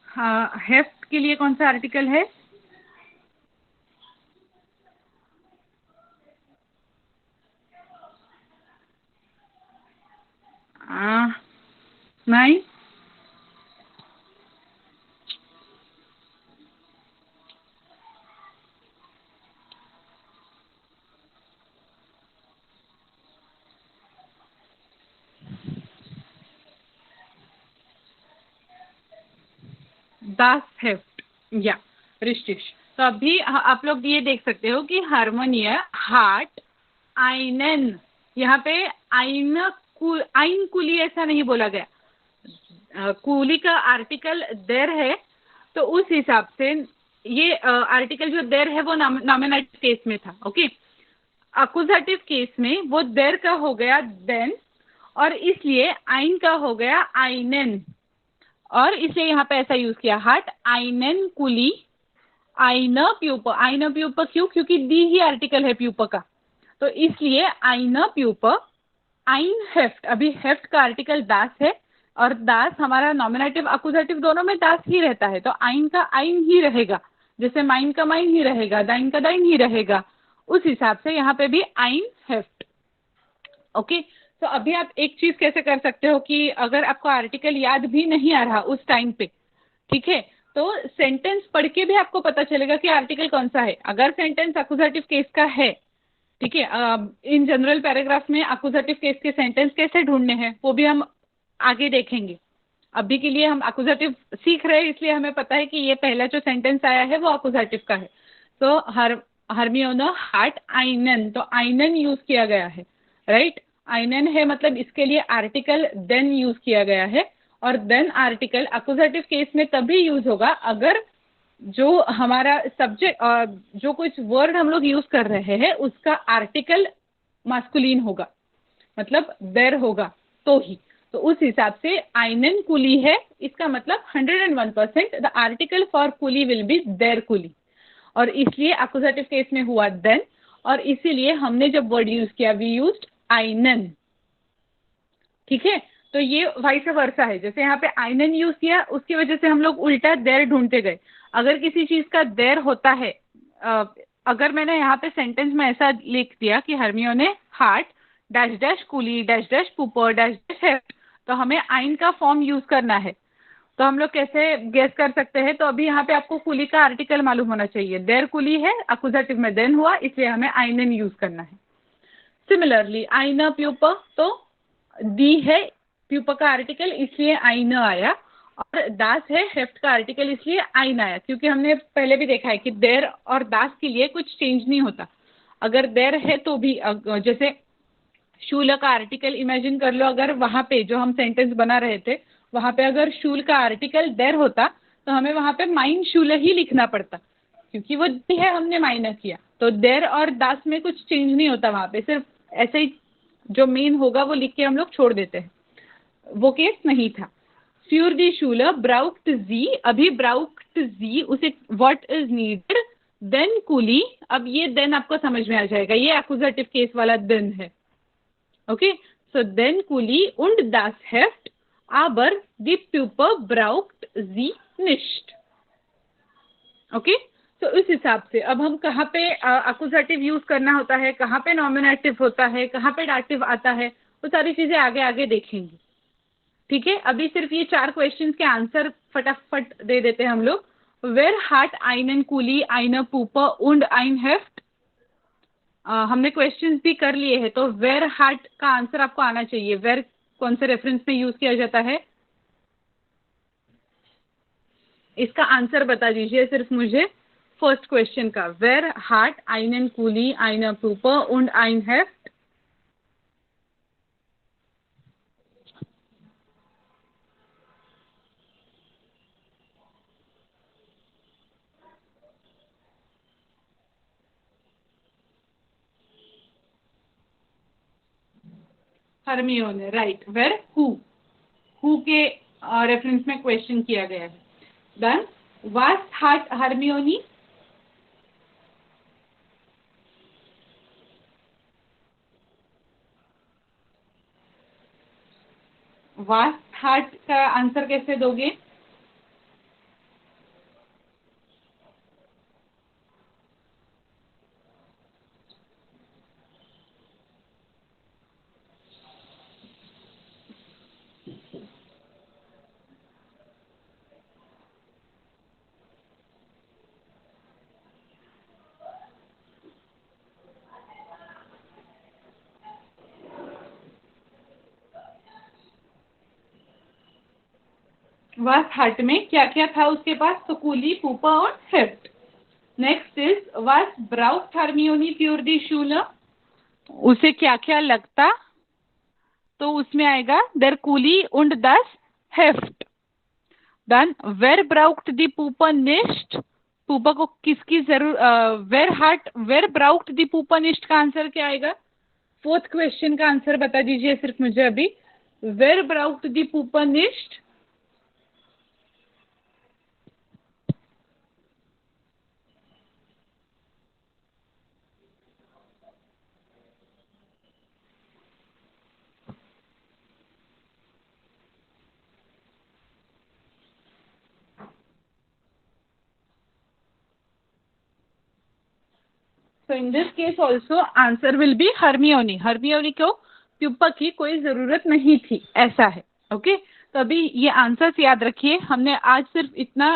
हाँ, हेफ्ट के लिए कौन सा आर्टिकल है? नहीं, दास हेफ्ट या रिस्टिश। तो अभी आप लोग ये देख सकते हो कि हार्मोनिया, हार्ट, आइनन, यहाँ पे आइन कुली ऐसा नहीं बोला गया। कुली का आर्टिकल देर है, तो उस हिसाब से ये आर्टिकल जो देर है वो नॉमिनेटिव केस में था। ओके, अकुजाटिव केस में वो देर का हो गया देन, और इसलिए आइन का हो गया आइनन, और इसलिए यहाँ पे ऐसा यूज किया हार्ट, आइनन कुली, आइन प्यूप। आइन प्यूप क्यों? क्योंकि दी ही आर्टिकल है प्यूप का, तो इसलिए आइन प्यूप, आइन हेफ्ट। अभी हेफ्ट का आर्टिकल दास है, और दास हमारा नॉमिनेटिव अकुजाटिव दोनों में दास ही रहता है, तो आइन का आइन ही रहेगा, जैसे माइन का माइन ही रहेगा, दाइन का दाइन ही रहेगा, उस हिसाब से यहाँ पे भी आइन हेफ्ट। ओके, तो अभी आप एक चीज कैसे कर सकते हो कि अगर आपको आर्टिकल याद भी नहीं आ रहा उस टाइम पे, ठीक है, तो सेंटेंस पढ़ के भी आपको पता चलेगा कि आर्टिकल कौन सा है। अगर सेंटेंस अकुजाटिव केस का है, ठीक है, इन जनरल पैराग्राफ में अकुजाटिव केस के सेंटेंस कैसे ढूंढने हैं वो भी हम आगे देखेंगे। अभी के लिए हम अकुजाटिव सीख रहे हैं, इसलिए हमें पता है कि ये पहला जो सेंटेंस आया है वो अकुजाटिव का है। तो हर्मियोना हार्ट आइनन, तो आइनन यूज किया गया है, राइट। आइनन है मतलब इसके लिए आर्टिकल देन यूज किया गया है, और देन आर्टिकल अकुजाटिव केस में तभी यूज होगा अगर जो हमारा सब्जेक्ट, जो कुछ वर्ड हम लोग यूज कर रहे हैं उसका आर्टिकल मास्कुलिन होगा, मतलब देर होगा तो ही। तो उस हिसाब से आइनन कुली है, इसका मतलब 101% द आर्टिकल फॉर कुली विल बी देर कुली, और इसलिए अकुजाटिव केस में हुआ देन, और इसीलिए हमने जब वर्ड यूज किया वी यूज्ड आइनन, ठीक है। तो ये वाइस वर्सा है, जैसे यहाँ पे आइनन यूज किया उसकी वजह से हम लोग उल्टा देर ढूंढते गए। अगर किसी चीज का देर होता है, अगर मैंने यहाँ पे सेंटेंस में ऐसा लिख दिया कि हर्मियोने हार्ट डैश डैश कुली डैश डैश पुपर डैश डैश हेफ्ट, तो हमें आइन का फॉर्म यूज करना है, तो हम लोग कैसे गेस कर सकते हैं? तो अभी यहाँ पे आपको कुली का आर्टिकल मालूम होना चाहिए, देर कुली है, अकुजाटिव में देन हुआ, इसलिए हमें आइनन यूज करना है। सिमिलरली आइना प्यूप, तो दी है प्यूप का आर्टिकल इसलिए आइना आया, और दास है हेफ्ट का आर्टिकल इसलिए आइन आया, क्योंकि हमने पहले भी देखा है कि देर और दास के लिए कुछ चेंज नहीं होता। अगर देर है तो भी, जैसे शूल का आर्टिकल इमेजिन कर लो, अगर वहां पे जो हम सेंटेंस बना रहे थे वहां पे अगर शूल का आर्टिकल देर होता तो हमें वहां पे माइन शूल ही लिखना पड़ता, क्योंकि वो दी है हमने माइनर किया, तो देर और दास में कुछ चेंज नहीं होता, वहां पे सिर्फ ऐसे ही जो मेन होगा वो लिख के हम लोग छोड़ देते हैं, वो केस नहीं था। फ्यूर दी शूलर ब्राउक्ट जी, अभी ब्राउक्ट जी उसे व्हाट इज नीडेड देन कुली, अब ये देन आपको समझ में आ जाएगा, ये एक्यूजेटिव केस वाला देन है। Okay, So then Kuli und das Heft, aber die Puppe braucht sie nicht. Okay, तो इस हिसाब से अब हम कहाँ पे अक्यूजेटिव यूज करना होता है, कहाँ पे नॉमिनेटिव होता है, कहाँ पे डाटिव आता है, वो सारी चीजें आगे आगे देखेंगे. ठीक है, अभी सिर्फ ये 4 क्वेश्चंस के आंसर फटाफट दे देते हैं हम लोग. वेर हाट einen Kuli, eine Puppe und ein Heft. हमने क्वेश्चंस भी कर लिए हैं, तो वेर हाट का आंसर आपको आना चाहिए. वेर कौन से रेफरेंस में यूज किया जाता है, इसका आंसर बता दीजिए सिर्फ मुझे. फर्स्ट क्वेश्चन का, वेर हाट einen Kuli, eine Puppe und ein Heft. Hermione, right. वेर हु के रेफरेंस में क्वेश्चन किया गया है. देन वास हाट हरमियोनी, वास हाट का आंसर कैसे दोगे. वास हाट में क्या क्या था उसके पास, तो कूली, पुपा और हेफ्ट. नेक्स्ट इज वास ब्राउक्ट हरमियोनी फ्यूर दी शूला, उसे क्या क्या लगता, तो उसमें आएगा देर कूली उंड दस हेफ्ट. देन वेर ब्राउक्ट दी पुपा निस्ट, पुपा को किसकी जरूर, वेर हाट वेर ब्राउक्ट दी पुपा निस्ट का आंसर क्या आएगा. फोर्थ क्वेश्चन का आंसर बता दीजिए सिर्फ मुझे अभी. वेर ब्राउक्ट दी पुपा निस्ट, So in this case also answer will be Hermione. Hermione को प्यूपा की कोई जरूरत नहीं थी, ऐसा है. ओके, तो अभी ये आंसर्स याद रखिए. हमने आज सिर्फ इतना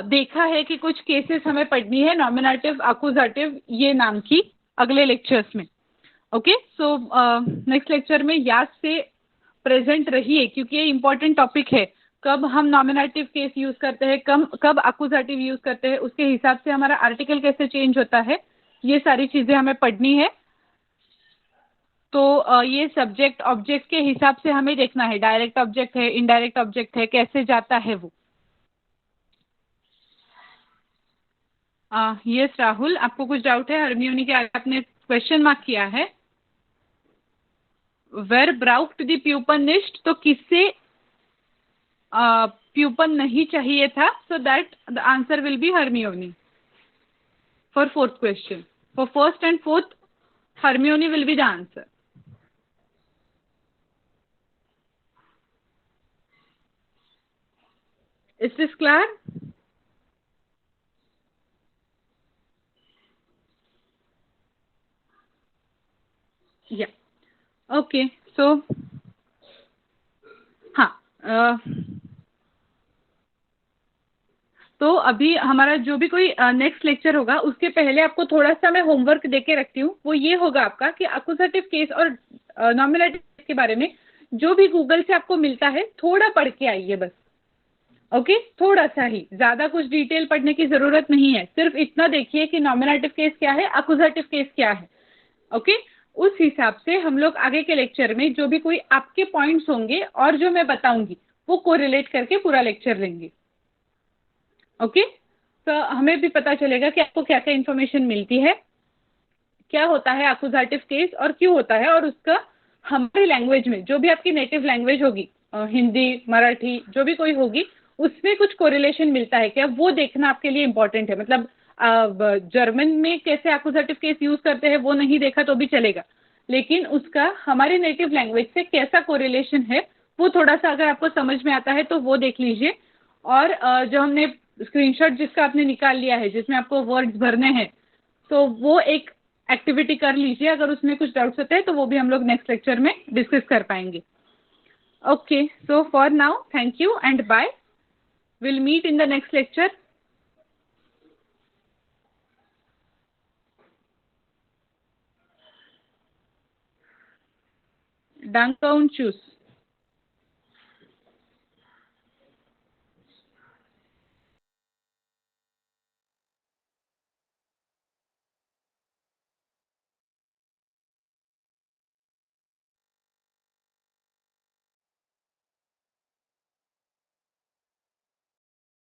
देखा है कि कुछ केसेस हमें पढ़नी है नॉमिनेटिव, अक्यूजेटिव, ये नाम की, अगले लेक्चर्स में. ओके, सो नेक्स्ट लेक्चर में याद से प्रेजेंट रहिए, क्योंकि ये इंपॉर्टेंट टॉपिक है. कब हम नॉमिनेटिव केस यूज करते हैं, कब अक्यूजेटिव यूज करते हैं, उसके हिसाब से हमारा आर्टिकल कैसे चेंज होता है, ये सारी चीजें हमें पढ़नी है. तो ये सब्जेक्ट ऑब्जेक्ट के हिसाब से हमें देखना है. डायरेक्ट ऑब्जेक्ट है, इनडायरेक्ट ऑब्जेक्ट है, कैसे जाता है वो. यस राहुल, आपको कुछ डाउट है हरमियोनी के आगे आपने क्वेश्चन मार्क किया है. वेर ब्राउक्ट दी प्यूपन निस्ट, तो किससे प्यूपन नहीं चाहिए था, so that the answer will be Hermione for fourth question. For first and fourth Hermione will be the answer. Is this clear? या ओके, सो हाँ, तो अभी हमारा जो भी कोई नेक्स्ट लेक्चर होगा उसके पहले आपको थोड़ा सा मैं होमवर्क देके रखती हूँ. वो ये होगा आपका कि अक्यूजेटिव केस और नॉमिनेटिव केस के बारे में जो भी गूगल से आपको मिलता है थोड़ा पढ़ के आइए बस. ओके, थोड़ा सा ही, ज़्यादा कुछ डिटेल पढ़ने की ज़रूरत नहीं है. सिर्फ इतना देखिए कि नॉमिनेटिव केस क्या है, अक्यूजेटिव केस क्या है. ओके, उस हिसाब से हम लोग आगे के लेक्चर में जो भी कोई आपके पॉइंट्स होंगे और जो मैं बताऊंगी वो कोरिलेट करके पूरा लेक्चर लेंगे. ओके, तो हमें भी पता चलेगा कि आपको क्या क्या इन्फॉर्मेशन मिलती है, क्या होता है अक्यूजेटिव केस और क्यों होता है, और उसका हमारी लैंग्वेज में जो भी आपकी नेटिव लैंग्वेज होगी, हिंदी, मराठी, जो भी कोई होगी, उसमें कुछ कोरिलेशन मिलता है क्या, वो देखना आपके लिए इम्पोर्टेंट है. मतलब जर्मन में कैसे अक्यूजेटिव केस यूज करते हैं वो नहीं देखा तो भी चलेगा, लेकिन उसका हमारी नेटिव लैंग्वेज से कैसा कोरिलेशन है वो थोड़ा सा अगर आपको समझ में आता है तो वो देख लीजिए। और जो हमने स्क्रीनशॉट जिसका आपने निकाल लिया है जिसमें आपको वर्ड्स भरने हैं, तो वो एक एक्टिविटी कर लीजिए। अगर उसमें कुछ डाउट्स होते हैं तो वो भी हम लोग नेक्स्ट लेक्चर में डिस्कस कर पाएंगे। Okay, so for now thank you and bye, will meet in the next lecture. Danke und tschüss.